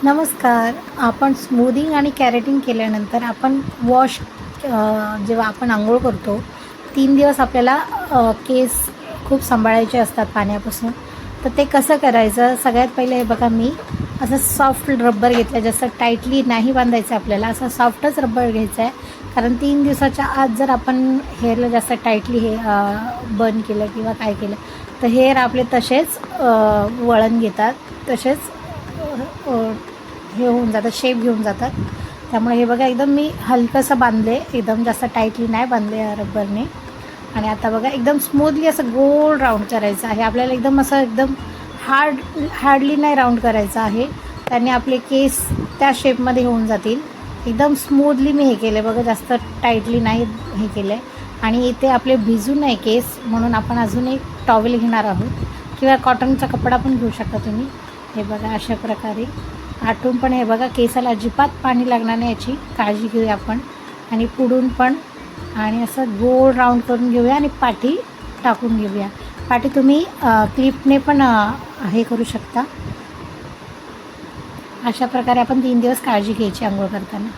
नमस्कार. आपण स्मूदिंग आणि कॅरेटिंग केल्यानंतर आपण जेव्हा आपण अंघोळ करतो 3 दिवस आपल्याला केस खूप सांभाळायचे असतात पाण्यापासून. तर ते कसं करायचं? सगळ्यात पहिले हे बघा, मी असं सॉफ्ट रबर घेतलं. जसं टाईटली नाही बांधायचं आपल्याला, असं सॉफ्टच रबर घ्यायचं आहे. कारण 3 दिवसाच्या आत जर आपण हेअरला जास्त टाईटली बंद केलं किंवा काय केलं तर हेअर आपले तसेच वळण घेतात, तसेच हे होऊन जातात, शेप घेऊन जातात. त्यामुळे हे बघा, एकदम मी हलकंसं बांधले, एकदम जास्त टाईटली नाही बांधले या रबरने. आणि आता बघा, एकदम स्मूथली असं गोल राऊंड करायचं आहे आपल्याला. एकदम हार्डली नाही राऊंड करायचं आहे, त्याने आपले केस त्या शेपमध्ये होऊन जातील. एकदम स्मूथली मी हे केलं बघा, जास्त टाईटली नाही हे केलं आहे. आणि इथे आपले भिजू नये केस म्हणून आपण अजून एक टॉवेल घेणार आहोत, किंवा कॉटनचा कपडा पण घेऊ शकता तुम्ही. हे बघा, अशा प्रकारे आटून पण हे बघा, केसाला अजिबात पाणी लागणार नाही याची काळजी घेऊया आपण. आणि पुढून पण, आणि असं गोल राऊंड करून घेऊया आणि पाठी टाकून घेऊया. पाठी तुम्ही क्लिपने पण हे करू शकता. अशा प्रकारे आपण 3 दिवस काळजी घ्यायची अंघोळ करताना.